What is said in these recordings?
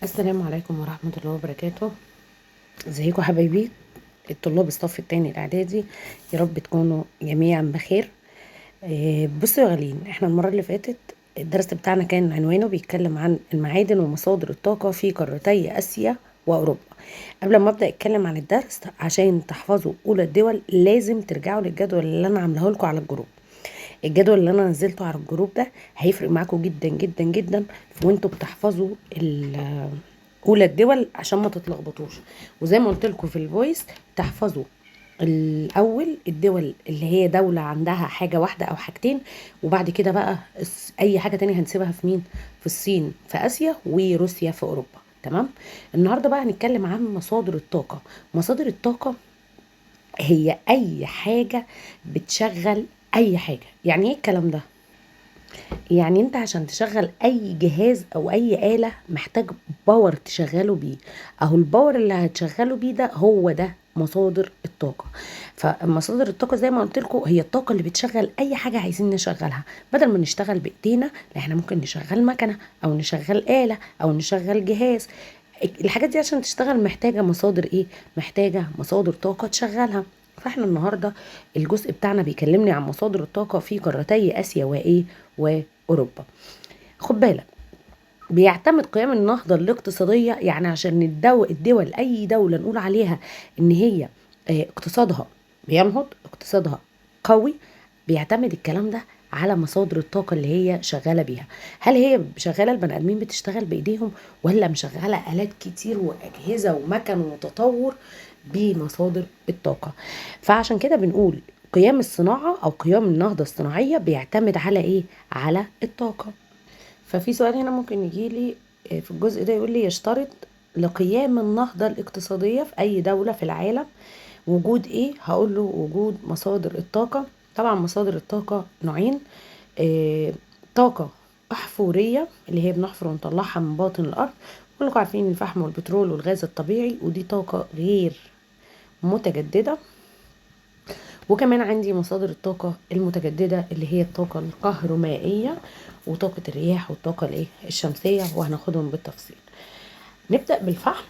السلام عليكم ورحمة الله وبركاته. ازيكم حبايبي الطلاب الصف التاني الاعدادي؟ يا رب تكونوا جميعا بخير. بصوا يا غاليين، احنا المرة اللي فاتت الدرس بتاعنا كان عنوانه بيتكلم عن المعادن ومصادر الطاقة في قارتي اسيا واوروبا. قبل ما ابدا اتكلم عن الدرس، عشان تحفظوا اولى الدول لازم ترجعوا للجدول اللي انا عاملاه لكم على الجروب. الجدول اللي انا نزلته على الجروب ده هيفرق معاكم جدا جدا جدا وانتوا بتحفظوا اولى الدول عشان ما تتلخبطوش. وزي ما قلت لكم في الفويس، تحفظوا الاول الدول اللي هي دولة عندها حاجة واحدة او حاجتين، وبعد كده بقى اي حاجة تانية هنسيبها في مين؟ في الصين في اسيا وروسيا في اوروبا. تمام. النهاردة بقى هنتكلم عن مصادر الطاقة. مصادر الطاقة هي اي حاجة بتشغل اي حاجة. يعني ايه الكلام ده؟ يعني انت عشان تشغل اي جهاز او اي آلة محتاج باور تشغله بيه. اهو الباور اللي هتشغله بيه ده هو ده مصادر الطاقة. فمصادر الطاقة زي ما قلت لكم هي الطاقة اللي بتشغل اي حاجة عايزين نشغلها. بدل ما نشتغل بايدينا، لا احنا ممكن نشغل مكنة او نشغل آلة او نشغل جهاز. الحاجات دي عشان تشتغل محتاجة مصادر ايه؟ محتاجة مصادر طاقة تشغلها. فاحنا النهاردة الجزء بتاعنا بيكلمني عن مصادر الطاقة في قارتي اسيا وايه واوروبا. خد بالك، بيعتمد قيام النهضة الاقتصادية، يعني عشان الدول اي دولة نقول عليها ان هي اقتصادها بينهض، اقتصادها قوي، بيعتمد الكلام ده على مصادر الطاقة اللي هي شغالة بيها. هل هي شغالة البني آدمين بتشتغل بإيديهم، ولا مشغلة آلات كتير وأجهزة ومكن وتطور بمصادر الطاقة؟ فعشان كده بنقول قيام الصناعة أو قيام النهضة الصناعية بيعتمد على إيه؟ على الطاقة. ففي سؤال هنا ممكن يجيلي في الجزء ده، يقول لي يشترط لقيام النهضة الاقتصادية في أي دولة في العالم وجود ايه؟ هقول له وجود مصادر الطاقة. طبعا مصادر الطاقة نوعين. إيه؟ طاقة أحفورية اللي هي بنحفر ونطلعها من باطن الأرض، كلكم عارفين الفحم والبترول والغاز الطبيعي، ودي طاقة غير متجددة. وكمان عندي مصادر الطاقة المتجددة اللي هي الطاقة الكهرومائية وطاقة الرياح والطاقة الايه الشمسية، وهناخدهم بالتفصيل. نبدأ بالفحم.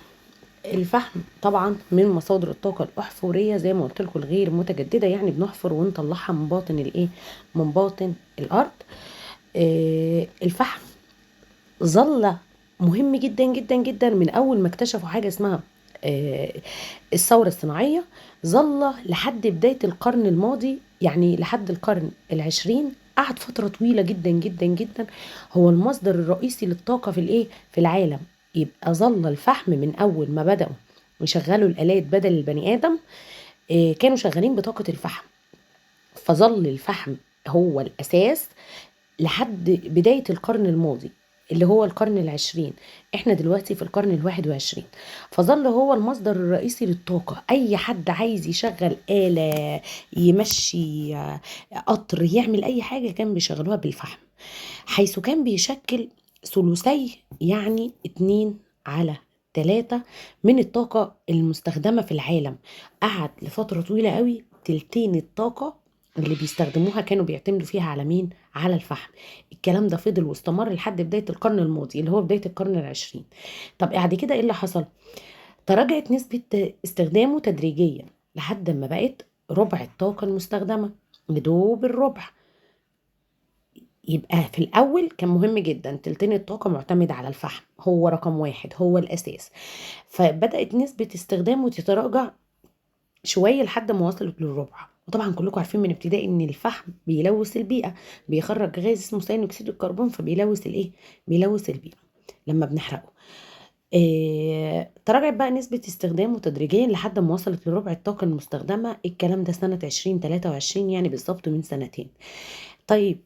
الفحم طبعا من مصادر الطاقة الأحفورية زي ما قلت لكم الغير متجددة، يعني بنحفر ونطلعها من باطن الايه؟ من باطن الأرض. الفحم ظل مهم جدا جدا جدا من أول ما اكتشفوا حاجة اسمها آه الثورة الصناعية. ظل لحد بداية القرن الماضي، يعني لحد القرن العشرين، قعد فترة طويلة جدا جدا جدا هو المصدر الرئيسي للطاقة في الايه؟ في العالم. يبقى ظل الفحم من أول ما بدأوا يشغلوا الآلات بدل البني آدم، كانوا شغالين بطاقة الفحم. فظل الفحم هو الأساس لحد بداية القرن الماضي اللي هو القرن العشرين. احنا دلوقتي في القرن الواحد وعشرين. فظل هو المصدر الرئيسي للطاقة. اي حد عايز يشغل آلة، يمشي قطر، يعمل اي حاجة كان بيشغلوها بالفحم، حيث كان بيشكل ثلثي، يعني 2/3 من الطاقة المستخدمة في العالم. قعد لفترة طويلة قوي تلتين الطاقة اللي بيستخدموها كانوا بيعتمدوا فيها على مين؟ على الفحم. الكلام ده فضل واستمر لحد بداية القرن الماضي اللي هو بداية القرن العشرين. طب بعد كده ايه اللي حصل؟ تراجعت نسبة استخدامه تدريجيا لحد ما بقت ربع الطاقة المستخدمة، بدوب الربع. يبقى في الأول كان مهم جدا، تلتين الطاقة معتمد على الفحم، هو رقم واحد، هو الأساس. فبدأت نسبة استخدامه تتراجع شوية لحد ما وصلت للربع. وطبعا كلكم عارفين من ابتدائي ان الفحم بيلوث البيئة، بيخرج غاز اسمه ثاني اكسيد الكربون، فبيلوث الايه؟ بيلوث البيئة لما بنحرقه. تراجعت بقى نسبة استخدامه تدريجيا لحد ما وصلت لربع الطاقة المستخدمة. الكلام ده سنة 2023، يعني بالظبط من سنتين. طيب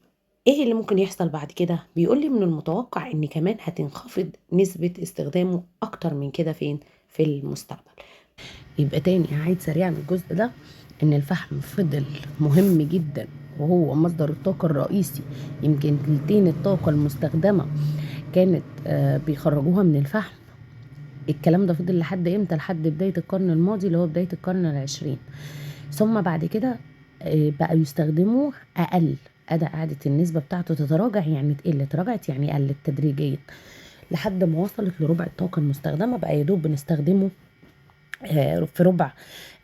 ايه اللي ممكن يحصل بعد كده؟ بيقول لي من المتوقع ان كمان هتنخفض نسبة استخدامه اكتر من كده فين؟ في المستقبل. يبقى تاني هعيد سريعا الجزء ده، ان الفحم فضل مهم جدا وهو مصدر الطاقة الرئيسي. يمكن تلتين الطاقة المستخدمة كانت بيخرجوها من الفحم. الكلام ده فضل لحد امتى؟ لحد بداية القرن الماضي اللي هو بداية القرن العشرين. ثم بعد كده بقى يستخدموه أقل. قعدت النسبة بتاعته تتراجع، يعني تقل، تراجعت يعني قلت تدريجيا لحد ما وصلت لربع الطاقة المستخدمة، بقى يدوب بنستخدمه في ربع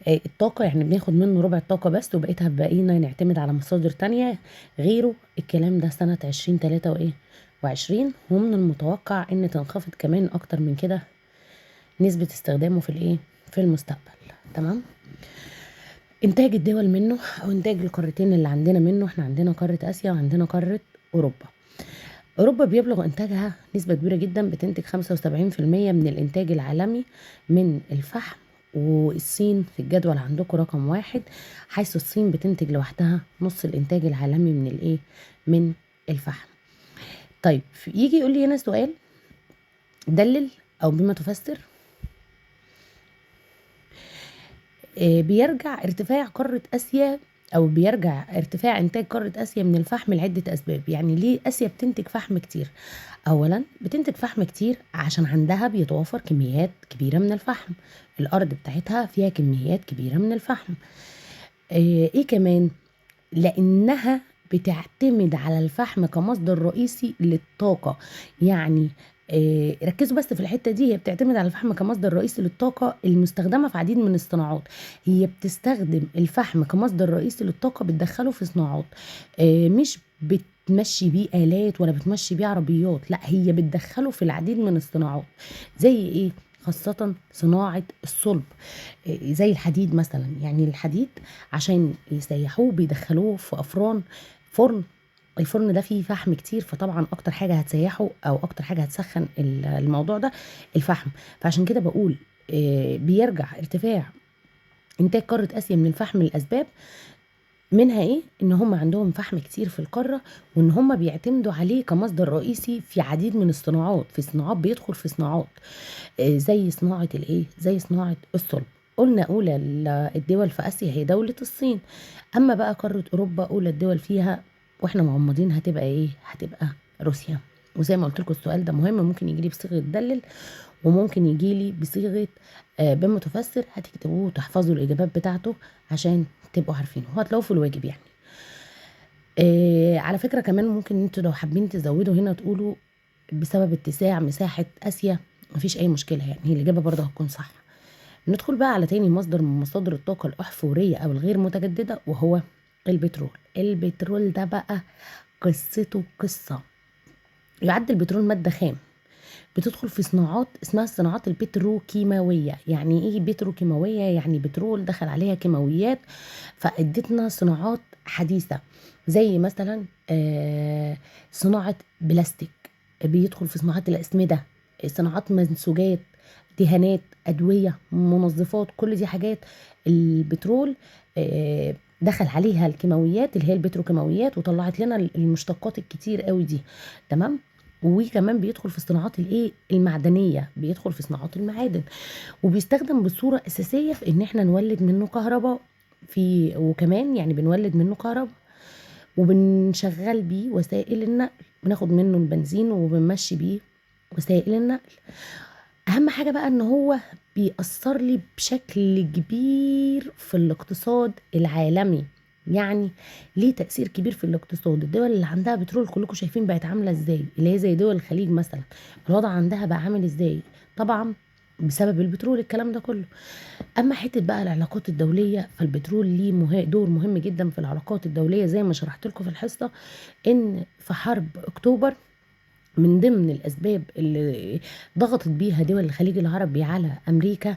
الطاقة، يعني بناخد منه ربع الطاقة بس، وبقيتها بقينا نعتمد على مصادر تانية غيره. الكلام ده سنة 2023، ومن المتوقع ان تنخفض كمان اكتر من كده نسبة استخدامه في الايه، في المستقبل. تمام. انتاج الدول منه، او انتاج القارتين اللي عندنا منه، احنا عندنا قارة اسيا وعندنا قارة اوروبا. اوروبا بيبلغ انتاجها نسبة كبيرة جدا، بتنتج 75% من الانتاج العالمي من الفحم. والصين في الجدول عندكم رقم 1، حيث الصين بتنتج لوحدها نص الانتاج العالمي من الايه، من الفحم. طيب يجي يقول لي هنا سؤال، دلل او بما تفسر. بيرجع ارتفاع قارة آسيا، أو بيرجع ارتفاع إنتاج قارة آسيا من الفحم لعدة أسباب. يعني ليه آسيا بتنتج فحم كتير؟ أولا بتنتج فحم كتير عشان عندها بيتوافر كميات كبيرة من الفحم، الأرض بتاعتها فيها كميات كبيرة من الفحم. إيه كمان؟ لأنها بتعتمد على الفحم كمصدر رئيسي للطاقة. يعني ركزوا بس في الحتة دي، هي بتعتمد على الفحم كمصدر رئيسي للطاقة المستخدمة في عديد من الصناعات. هي بتستخدم الفحم كمصدر رئيسي للطاقة، بتدخله في صناعات، مش بتمشي بيه آلات ولا بتمشي بيه عربيات، لا هي بتدخله في العديد من الصناعات. زي ايه؟ خاصة صناعة الصلب، زي الحديد مثلا. يعني الحديد عشان يسيحوه بيدخلوه في فرن. الفرن ده فيه فحم كتير، فطبعا اكتر حاجة هتسيحه او اكتر حاجة هتسخن الموضوع ده الفحم. فعشان كده بقول بيرجع ارتفاع انتاج قارة اسيا من الفحم لاسباب، منها ايه؟ ان هم عندهم فحم كتير في القارة، وان هم بيعتمدوا عليه كمصدر رئيسي في عديد من الصناعات، في صناعات بيدخل في صناعات زي صناعة الايه، زي صناعة الصلب. قلنا اولى الدول في اسيا هي دولة الصين. اما بقى قارة اوروبا، اولى الدول فيها واحنا مغمضين هتبقى ايه؟ هتبقى روسيا. وزي ما قلت لكم السؤال ده مهم، ممكن يجي لي بصيغة دلل، وممكن يجي لي بصيغة بما تفسر. هتكتبوه وتحفظوا الاجابات بتاعته عشان تبقوا عارفينه، وهتلاقوه في الواجب يعني. على فكرة كمان ممكن انتوا لو حابين تزودوا هنا تقولوا بسبب اتساع مساحة آسيا، مفيش أي مشكلة، يعني هي الإجابة برضه هتكون صح. ندخل بقى على تاني مصدر من مصادر الطاقة الأحفورية أو الغير متجددة، وهو البترول. البترول ده بقى قصته قصة. يعد البترول مادة خام بتدخل في صناعات اسمها الصناعات البتروكيماوية. يعني ايه بتروكيماوية؟ يعني بترول دخل عليها كيماويات فادتنا صناعات حديثة. زي مثلا صناعة بلاستيك، بيدخل في صناعات الأسمدة، صناعات منسوجات، دهانات، أدوية، منظفات، كل دي حاجات البترول دخل عليها الكيماويات اللي هي البتروكيماويات، وطلعت لنا المشتقات الكتير قوي دي. تمام. وكمان بيدخل في الصناعات الايه، المعدنيه، بيدخل في صناعات المعادن، وبيستخدم بصوره اساسيه في ان احنا نولد منه كهرباء. وكمان يعني بنولد منه كهرباء، وبنشغل بيه وسائل النقل، بناخد منه البنزين وبنمشي بيه وسائل النقل. اهم حاجه بقى ان هو بيأثر لي بشكل كبير في الاقتصاد العالمي. يعني ليه تأثير كبير في الاقتصاد. الدول اللي عندها بترول كلكم شايفين بقت عاملة ازاي، اللي هي زي دول الخليج مثلا، الوضع عندها بقى عامل ازاي؟ طبعا بسبب البترول الكلام ده كله. اما حته بقى العلاقات الدوليه، فالبترول ليه دور مهم جدا في العلاقات الدوليه، زي ما شرحت لكم في الحصه ان في حرب اكتوبر من ضمن الأسباب اللي ضغطت بيها دول الخليج العربي على أمريكا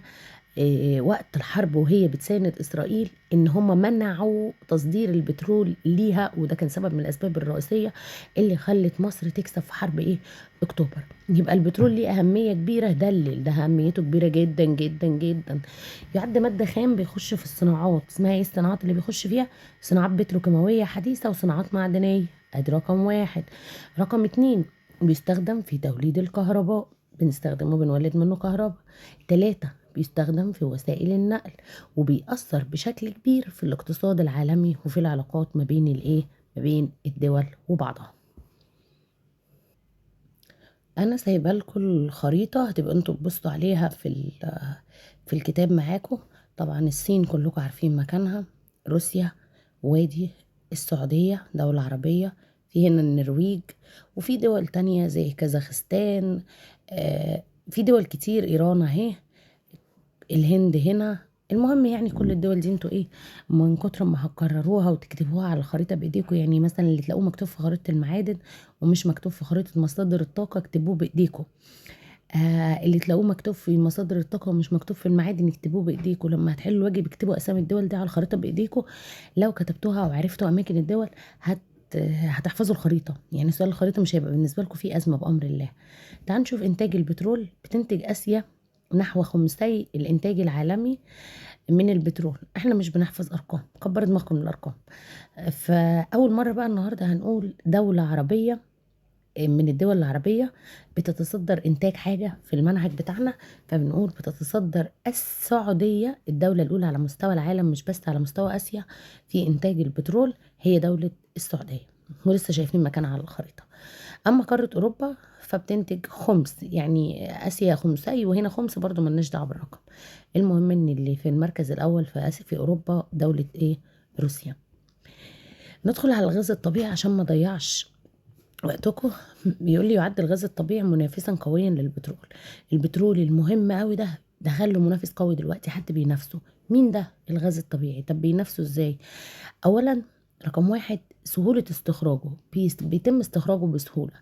وقت الحرب وهي بتساند إسرائيل، إن هم منعوا تصدير البترول ليها، وده كان سبب من الأسباب الرئيسية اللي خلت مصر تكسب في حرب إيه؟ أكتوبر. يبقى البترول ليه أهمية كبيرة، دلل ده أهميته كبيرة جدا جدا جدا. يعد مادة خام بيخش في الصناعات. اسمها إيه الصناعات اللي بيخش فيها؟ صناعات بتروكيماوية حديثة وصناعات معدنية. أدي رقم 1. رقم 2، بيستخدم في توليد الكهرباء، بنستخدمه بنولد منه كهرباء. 3، بيستخدم في وسائل النقل، وبيأثر بشكل كبير في الاقتصاد العالمي وفي العلاقات ما بين الايه، ما بين الدول وبعضها. انا سايبه لكم الخريطه، هتبقى انتوا تبصوا عليها في الكتاب معاكم. طبعا الصين كلكم عارفين مكانها، روسيا، وادي السعوديه دولة عربية، في هنا النرويج، وفي دول تانية زي كازاخستان، في دول كتير، ايران اهي، الهند هنا. المهم يعني كل الدول دي انتوا ايه، من كتر ما هتكرروها وتكتبوها على الخريطة بايديكم، يعني مثلا اللي تلاقوه مكتوب في خريطة المعادن ومش مكتوب في خريطة مصادر الطاقة اكتبوه بايديكم. اللي تلاقوه مكتوب في مصادر الطاقة ومش مكتوب في المعادن اكتبوه بايديكم. لما هتحلوا الواجب اكتبوا اسامي الدول دي على الخريطة بايديكم. لو كتبتوها وعرفتوا اماكن الدول هتحفظوا الخريطة. يعني سؤال الخريطة مش هيبقى بالنسبة لكم فيه أزمة بأمر الله. تعالوا نشوف إنتاج البترول. بتنتج آسيا نحو خمسي الإنتاج العالمي من البترول. احنا مش بنحفظ أرقام، كبر دماغكم من الأرقام. فأول مرة بقى النهاردة هنقول دولة عربية من الدول العربية بتتصدر إنتاج حاجة في المنهج بتاعنا. فبنقول بتتصدر السعودية، الدولة الأولى على مستوى العالم مش بس على مستوى آسيا في إنتاج البترول، هي دولة السعودية. ولسه شايفين مكانها على الخريطة. أما قارة أوروبا فبتنتج خمس، يعني آسيا خمسي وهنا خمس، برضو ملناش دعوة بالرقم. المهم إن اللي في المركز الأول في آسيا في أوروبا دولة إيه؟ روسيا. ندخل على الغاز الطبيعي عشان ما ضيعش وقتكم. بيقول لي يعد الغاز الطبيعي منافسا قويا للبترول. البترول المهم قوي ده دخله منافس قوي دلوقتي، حد بينافسه. مين ده؟ الغاز الطبيعي. طب بينافسه ازاي؟ اولا، رقم واحد، سهولة استخراجه، بيتم استخراجه بسهولة.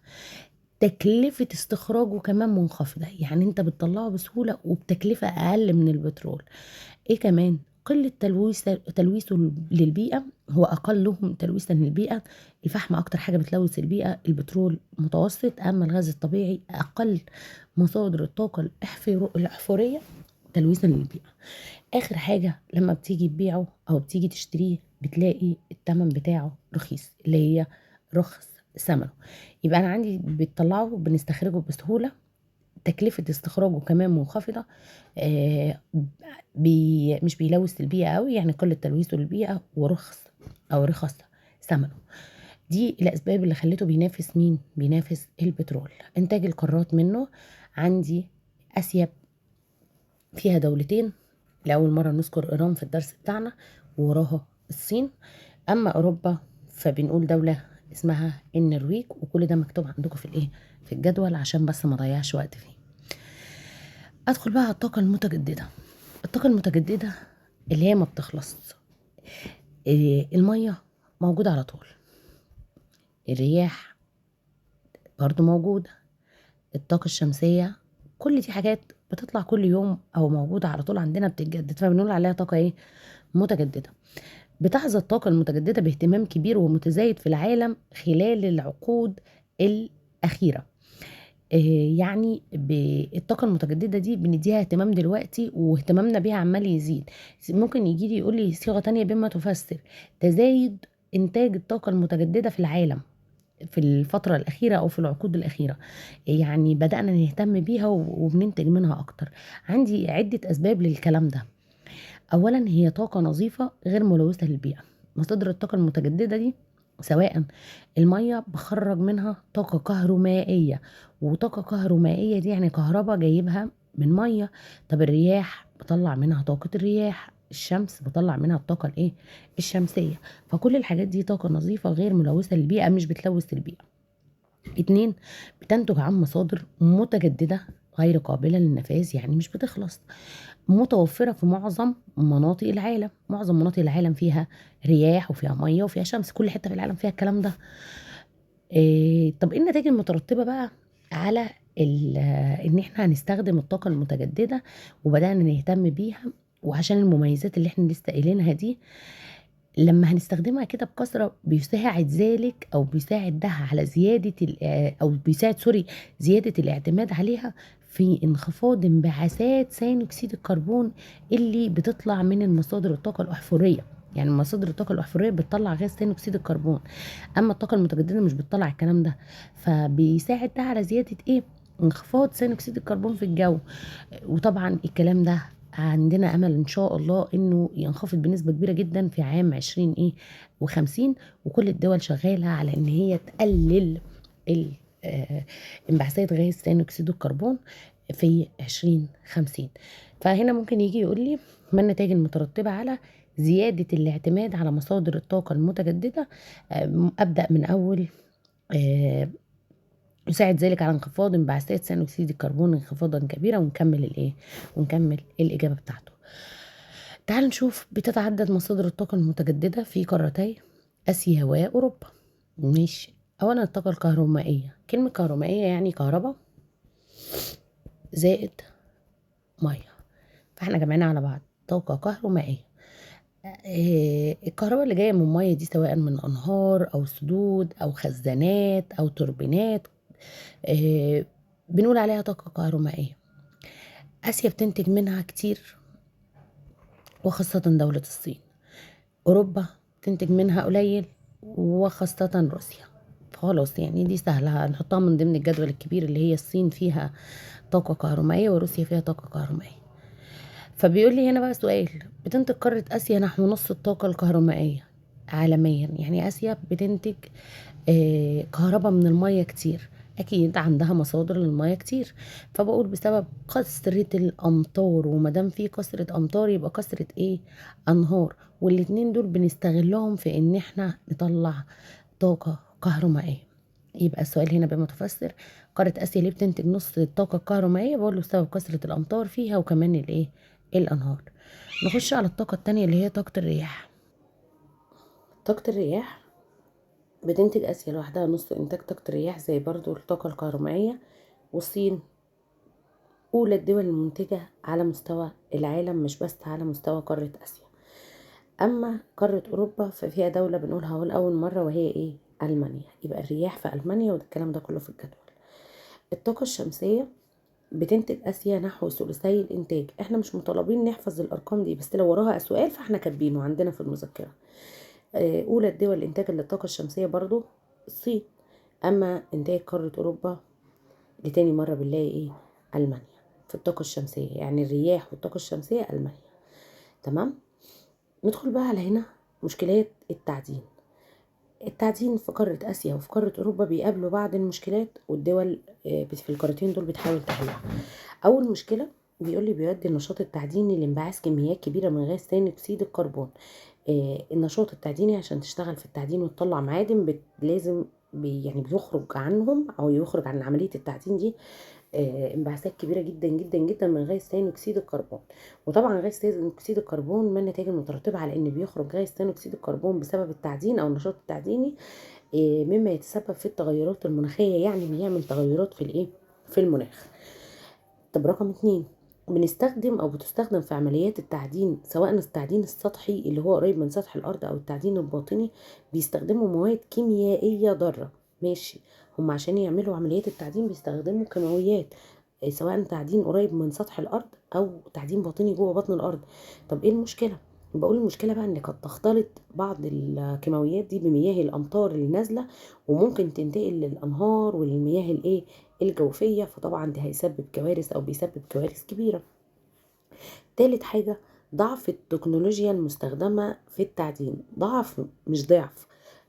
تكلفة استخراجه كمان منخفضة، يعني انت بتطلعه بسهولة وبتكلفة اقل من البترول. ايه كمان؟ قلة تلويثه للبيئة، هو أقلهم تلويثا للبيئة. الفحم أكتر حاجة بتلوث البيئة، البترول متوسط، أما الغاز الطبيعي أقل مصادر الطاقة الأحفورية تلويثا للبيئة. آخر حاجة، لما بتيجي تبيعه أو بتيجي تشتريه بتلاقي التمن بتاعه رخيص، اللي هي رخص ثمنه. يبقى أنا عندي بتطلعه بنستخرجه بسهولة، تكلفة استخراجه كمان منخفضة. آه مش بيلوث البيئة قوي، يعني قلة تلويثه للبيئة، ورخص أو رخص ثمنه. دي الأسباب اللي خلته بينافس مين؟ بينافس البترول. إنتاج القارات منه، عندي آسيا فيها دولتين، لأول مرة نذكر إيران في الدرس بتاعنا، ووراها الصين. أما أوروبا فبنقول دولة اسمها النرويج، وكل ده مكتوب عندكم في الإيه؟ في الجدول، عشان بس ما ضيعش وقت فيه. ادخل بقى على الطاقة المتجددة. الطاقة المتجددة اللي هي ما بتخلص. المية موجودة على طول، الرياح برضو موجودة، الطاقة الشمسية، كل دي حاجات بتطلع كل يوم او موجودة على طول عندنا بتتجدد، فبنقول عليها طاقة ايه؟ متجددة. بتحظى الطاقة المتجددة باهتمام كبير ومتزايد في العالم خلال العقود الأخيرة. يعني الطاقة المتجددة دي بنديها اهتمام دلوقتي، واهتمامنا بيها عمال يزيد. ممكن يجي لي يقول لي صيغة تانية بما تفسر تزايد إنتاج الطاقة المتجددة في العالم في الفترة الأخيرة أو في العقود الأخيرة. يعني بدأنا نهتم بيها وبننتج منها أكتر. عندي عدة أسباب للكلام ده. أولا، هي طاقة نظيفة غير ملوثة للبيئة. مصادر الطاقة المتجددة دي سواء المية بخرج منها طاقة كهرومائية، وطاقة كهرومائية دي يعني كهرباء جايبها من مية. طب الرياح بطلع منها طاقة الرياح، الشمس بطلع منها الطاقة الايه؟ الشمسية. فكل الحاجات دي طاقة نظيفة غير ملوثة للبيئة، مش بتلوث البيئة. اتنين، بتنتج عن مصادر متجددة غير قابلة للنفاذ، يعني مش بتخلص، متوفرة في معظم مناطق العالم. معظم مناطق العالم فيها رياح وفيها مية وفيها شمس، كل حتة في العالم فيها الكلام ده. طب ايه النتائج المترتبة بقى على ان احنا هنستخدم الطاقة المتجددة وبدأنا نهتم بيها؟ وعشان المميزات اللي احنا لسه قايلينها دي، لما هنستخدمها كده بكثرة بيساعد ذلك او بيساعد ده على زيادة او بيساعد زيادة الاعتماد عليها في انخفاض انبعاثات ثاني اكسيد الكربون اللي بتطلع من المصادر الطاقة الأحفورية. يعني مصادر الطاقة الأحفورية بتطلع غاز ثاني أكسيد الكربون، أما الطاقة المتجددة مش بتطلع الكلام ده. فبيساعد ده على زيادة إيه؟ انخفاض ثاني أكسيد الكربون في الجو. وطبعا الكلام ده عندنا امل ان شاء الله انه ينخفض بنسبه كبيره جدا في عام 20 ايه و50. وكل الدول شغاله على ان هي تقلل انبعاثات غاز ثاني اكسيد الكربون في 2050. فهنا ممكن يجي يقول لي ما النتائج المترتبه على زياده الاعتماد على مصادر الطاقه المتجدده. ابدا من اول يساعد ذلك على انخفاض انبعاثات ثاني اكسيد الكربون انخفاضا كبيرا. ونكمل الاجابه بتاعته. تعال نشوف. بتتعدد مصادر الطاقه المتجدده في قارتي اسيا واوروبا. ماشي. اولا الطاقه الكهرومائيه. كلمه كهرومائيه يعني كهرباء زائد ميه، فاحنا جمعنا على بعض طاقه كهرومائيه. الكهرباء اللي جايه من الميه دي سواء من انهار او سدود او خزانات او توربينات، آه، بنقول عليها طاقه كهرومائيه. اسيا بتنتج منها كتير، وخاصه دوله الصين. اوروبا بتنتج منها قليل، وخاصه روسيا. خلاص يعني دي سهله، هنحطها من ضمن الجدول الكبير اللي هي الصين فيها طاقه كهرومائيه وروسيا فيها طاقه كهرومائيه. فبيقول لي هنا بقى سؤال. بتنتج قارة آسيا نحو نص الطاقة الكهرومائية عالميا. يعني آسيا بتنتج كهرباء من المية كتير، أكيد عندها مصادر للمية كتير. فبقول بسبب كثرة الأمطار، ومادام في كثرة أمطار يبقى كثرة إيه؟ أنهار. والاتنين دول بنستغلهم في إن إحنا نطلع طاقة كهرومائية. يبقى السؤال هنا بقى متفسر. قارة آسيا ليه بتنتج نص الطاقة الكهرومائية؟ بقول له بسبب كثرة الأمطار فيها، وكمان الإيه؟ الأنهار. نخش على الطاقة التانية اللي هي طاقة الرياح. طاقة الرياح بتنتج آسيا لوحدها نص إنتاج طاقة الرياح زي برضو الطاقة الكهرومائية. والصين أولى الدول المنتجة على مستوى العالم، مش بس على مستوى قارة آسيا. أما قارة أوروبا ففيها دولة بنقولها أهو لأول مرة، وهي إيه؟ ألمانيا. يبقى الرياح في ألمانيا، والكلام ده كله في الجدول. الطاقة الشمسية بتنتج آسيا نحو ثلثي الإنتاج. إحنا مش مطالبين نحفظ الأرقام دي، بس لو وراها سؤال فإحنا كاتبينه عندنا في المذكرة. أولى الدول إنتاجا للطاقة الشمسية برضو الصين. أما إنتاج قارة أوروبا لتاني مرة بنلاقي إيه؟ ألمانيا في الطاقة الشمسية. يعني الرياح والطاقة الشمسية ألمانيا. تمام. ندخل بقى على هنا مشكلات التعدين. التعدين في قارة آسيا وفي قارة أوروبا بيقابلوا بعض المشكلات، والدول في القارتين دول بتحاول تحلها. أول مشكلة بيقول لي بيؤدي النشاط التعديني لانبعاث كميات كبيرة من غاز ثاني أكسيد الكربون. النشاط التعديني عشان تشتغل في التعدين وتطلع معادن لازم يعني بيخرج عنهم أو يخرج عن عملية التعدين دي انبعاثات كبيره جدا جدا جدا من غاز ثاني اكسيد الكربون. وطبعا غاز ثاني اكسيد الكربون من النتائج المترتبه على ان بيخرج غاز ثاني اكسيد الكربون بسبب التعدين او النشاط التعديني، مما يتسبب في التغيرات المناخيه. يعني بيعمل تغيرات في الايه؟ في المناخ. طب رقم 2، بنستخدم او بتستخدم في عمليات التعدين سواء التعدين السطحي اللي هو قريب من سطح الارض او التعدين الباطني، بيستخدموا مواد كيميائيه ضاره. ماشي. هم عشان يعملوا عمليات التعدين بيستخدموا كيماويات، سواء تعدين قريب من سطح الارض او تعدين باطني جوه بطن الارض. طب ايه المشكله؟ بقول المشكله بقى ان قد تختلط بعض الكيماويات دي بمياه الامطار اللي نازله، وممكن تنتقل للانهار وللمياه الايه؟ الجوفيه. فطبعا ده هيسبب كوارث او بيسبب كوارث كبيره. تالت حاجه ضعف التكنولوجيا المستخدمه في التعدين. ضعف مش ضعف،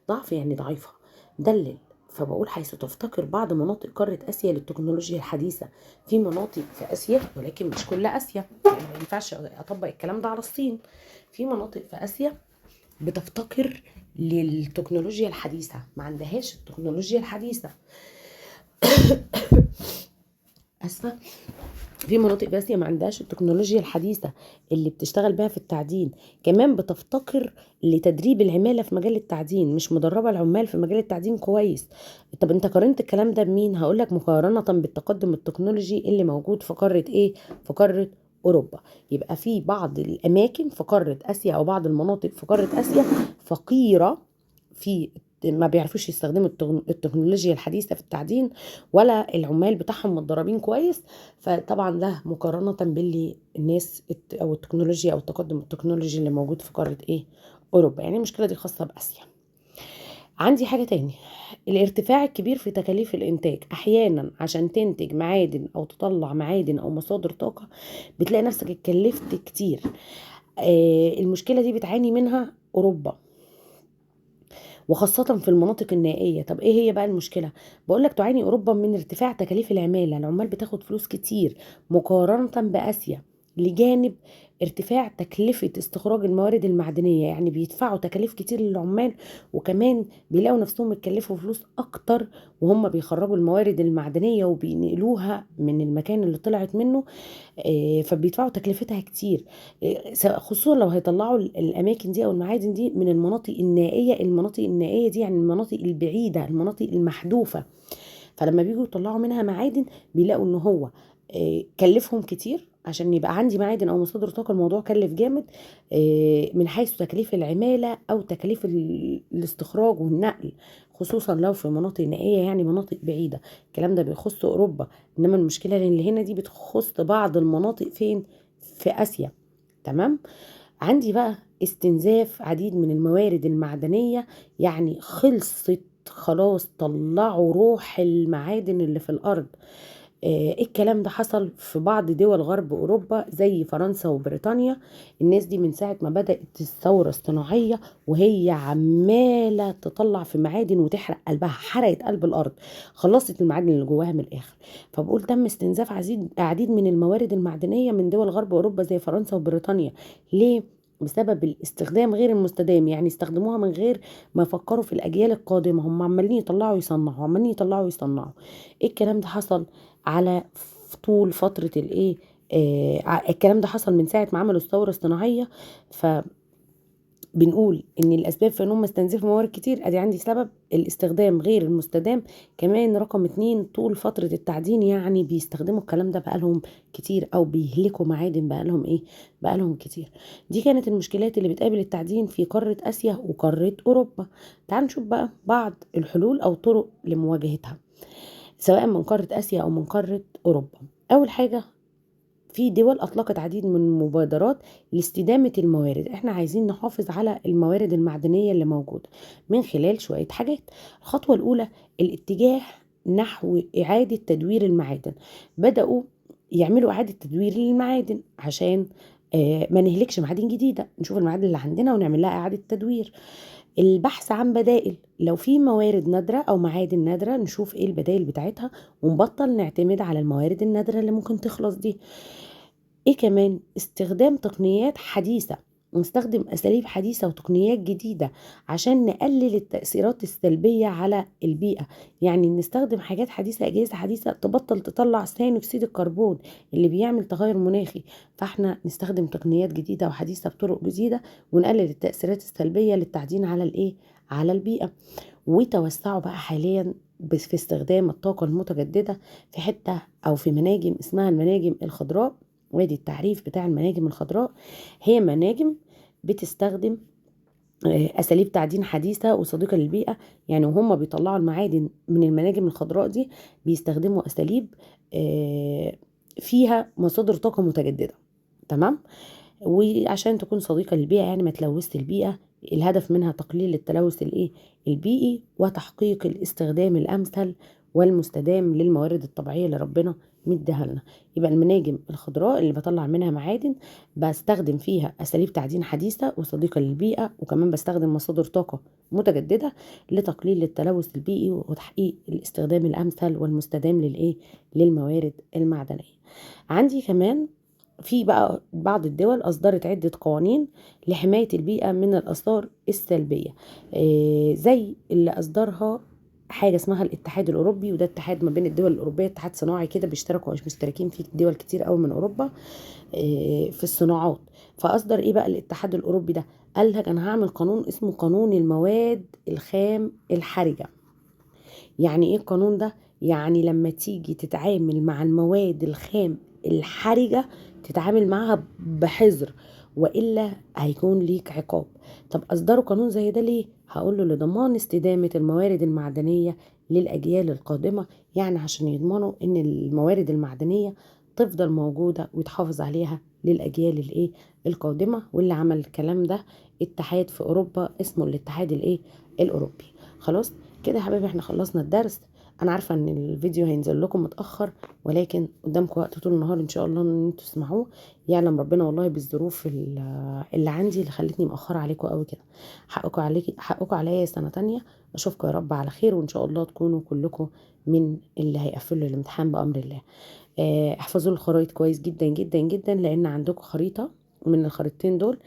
ضعف يعني ضعيفه. دلل. فبقول حيث تفتقر بعض مناطق قارة آسيا للتكنولوجيا الحديثة. في مناطق في آسيا، ولكن مش كل آسيا، يعني ما ينفعش أطبق الكلام ده على الصين. في مناطق في آسيا بتفتقر للتكنولوجيا الحديثة، ما عندهاش التكنولوجيا الحديثة. أسفة. في مناطق في آسيا ما عندهاش التكنولوجيا الحديثة اللي بتشتغل بها في التعدين. كمان بتفتقر لتدريب العمالة في مجال التعدين، مش مدربة العمال في مجال التعدين كويس. طب انت قارنت الكلام ده بمين؟ هقولك مقارنة بالتقدم التكنولوجي اللي موجود في قارة ايه؟ في قارة أوروبا. يبقى في بعض الأماكن في قارة آسيا أو بعض المناطق في قارة آسيا فقيرة، في ما بيعرفوش يستخدموا التكنولوجيا الحديثة في التعدين، ولا العمال بتاعهم متدربين كويس. فطبعا ده مقارنة باللي الناس او التكنولوجيا او التقدم التكنولوجي اللي موجود في قارة ايه؟ اوروبا. يعني المشكلة دي خاصة باسيا. عندي حاجة تاني. الارتفاع الكبير في تكاليف الانتاج. احيانا عشان تنتج معادن او تطلع معادن او مصادر طاقة بتلاقي نفسك اتكلفت كتير. المشكلة دي بتعاني منها اوروبا، وخاصة في المناطق النائية. طب ايه هي بقى المشكلة؟ بقولك تعاني اوروبا من ارتفاع تكاليف العمالة. العمال بتاخد فلوس كتير مقارنة باسيا. لجانب ارتفاع تكلفة استخراج الموارد المعدنية. يعني بيدفعوا تكاليف كتير للعمال، وكمان بيلاقوا نفسهم يتكلفوا فلوس اكتر وهم بيخرجوا الموارد المعدنية وبينقلوها من المكان اللي طلعت منه. فبيدفعوا تكلفتها كتير. خصوصا لو هيطلعوا الاماكن دي او المعادن دي من المناطق النائية. المناطق النائية دي يعني المناطق البعيدة، المناطق المحذوفة. فلما بيجوا يطلعوا منها معادن بيلاقوا ان هو كلفهم كتير. عشان يبقى عندي معادن او مصادر طاقه الموضوع كلف جامد، من حيث تكاليف العماله او تكاليف الاستخراج والنقل، خصوصا لو في مناطق نائيه يعني مناطق بعيده. الكلام ده بيخص اوروبا، انما المشكله اللي هنا دي بتخص بعض المناطق فين؟ في اسيا. تمام. عندي بقى استنزاف عديد من الموارد المعدنيه، يعني خلصت خلاص، طلعوا روح المعادن اللي في الارض. الكلام ده حصل في بعض دول غرب اوروبا زي فرنسا وبريطانيا. الناس دي من ساعة ما بدأت الثورة الصناعية وهي عمالة تطلع في معادن وتحرق قلبها، حرقت قلب الارض، خلصت المعادن اللي جواها من الاخر. فبقول تم استنزاف عديد من الموارد المعدنية من دول غرب اوروبا زي فرنسا وبريطانيا. ليه؟ بسبب الاستخدام غير المستدام. يعني استخدموها من غير ما يفكروا في الاجيال القادمه، هم عمالين يطلعوا يصنعوا، عمالين يطلعوا يصنعوا. ايه الكلام ده حصل على طول فتره الايه؟ الكلام ده حصل من ساعه ما عملوا الثوره الصناعيه. بنقول ان الاسباب في ان هم استنزفوا موارد كتير. ادي عندي سبب الاستخدام غير المستدام. كمان رقم 2 طول فترة التعدين، يعني بيستخدموا الكلام ده بقالهم كتير او بيهلكوا معادن بقالهم ايه؟ بقالهم كتير. دي كانت المشكلات اللي بتقابل التعدين في قارة اسيا وقارة اوروبا. تعال نشوف بقى بعض الحلول او طرق لمواجهتها سواء من قارة اسيا او من قارة اوروبا. اول حاجة، في دول أطلقت عديد من المبادرات لاستدامة الموارد. احنا عايزين نحافظ على الموارد المعدنية اللي موجودة من خلال شوية حاجات. الخطوة الأولى الاتجاه نحو إعادة تدوير المعادن. بدأوا يعملوا إعادة تدوير للمعادن عشان ما نهلكش معادن جديدة، نشوف المعادن اللي عندنا ونعمل لها إعادة تدوير. البحث عن بدائل، لو في موارد نادرة أو معادن نادرة نشوف إيه البدائل بتاعتها ونبطل نعتمد على الموارد النادرة اللي ممكن تخلص دي. ايه كمان؟ استخدام تقنيات حديثة، نستخدم اساليب حديثة وتقنيات جديدة عشان نقلل التأثيرات السلبية على البيئة. يعني نستخدم حاجات حديثة، اجهزة حديثة تبطل تطلع ثاني اكسيد الكربون اللي بيعمل تغير مناخي. فاحنا نستخدم تقنيات جديدة وحديثة بطرق جديدة ونقلل التأثيرات السلبية للتعدين على الايه؟ على البيئة. وتوسعوا بقى حاليا في استخدام الطاقة المتجددة في حتة او في مناجم اسمها المناجم الخضراء. وادي التعريف بتاع المناجم الخضراء: هي مناجم بتستخدم اساليب تعدين حديثه وصديقه للبيئه. يعني وهم بيطلعوا المعادن من المناجم الخضراء دي بيستخدموا اساليب فيها مصادر طاقه متجدده. تمام. وعشان تكون صديقه للبيئه يعني ما تلوثش البيئه. الهدف منها تقليل التلوث البيئي وتحقيق الاستخدام الامثل والمستدام للموارد الطبيعيه اللي ربنا مديها لنا. يبقى المناجم الخضراء اللي بطلع منها معادن بستخدم فيها اساليب تعدين حديثه وصديقه للبيئه، وكمان بستخدم مصادر طاقه متجدده لتقليل التلوث البيئي وتحقيق الاستخدام الامثل والمستدام للموارد المعدنيه. عندي كمان في بقى بعض الدول أصدرت عدة قوانين لحماية البيئة من الآثار السلبية، زي اللي أصدرها حاجة اسمها الاتحاد الأوروبي. وده اتحاد ما بين الدول الأوروبية، اتحاد صناعي كده بيشتركوا مش مشتركين فيه دول كتير قوي من أوروبا في الصناعات. فأصدر إيه بقى الاتحاد الأوروبي ده؟ قال لك أنا هعمل قانون اسمه قانون المواد الخام الحرجة. يعني إيه القانون ده؟ يعني لما تيجي تتعامل مع المواد الخام الحرجة تتعامل معاها بحذر، وإلا هيكون ليك عقاب. طب أصدروا قانون زي ده ليه؟ هقوله لضمان استدامة الموارد المعدنية للأجيال القادمة. يعني عشان يضمنوا إن الموارد المعدنية تفضل موجودة ويتحافظ عليها للأجيال القادمة. واللي عمل الكلام ده اتحاد في أوروبا اسمه الاتحاد الأوروبي. خلاص كده يا حبايبي احنا خلصنا الدرس. انا عارفه ان الفيديو هينزل لكم متاخر، ولكن قدامكم وقت طول النهار ان شاء الله ان انتوا تسمعوه. يعلم ربنا والله بالظروف اللي عندي اللي خلتني مأخره عليكم قوي كده. حقكم عليا سنه تانية. اشوفكم يا رب على خير، وان شاء الله تكونوا كلكم من اللي هيقفلوا الامتحان بامر الله. احفظوا الخرايط كويس جدا جدا جدا، لان عندكم خريطة من الخريطتين دول،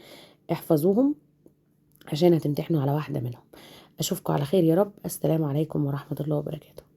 احفظوهم عشان هتمتحنوا على واحدة منهم. اشوفكم على خير يا رب. السلام عليكم ورحمة الله وبركاته.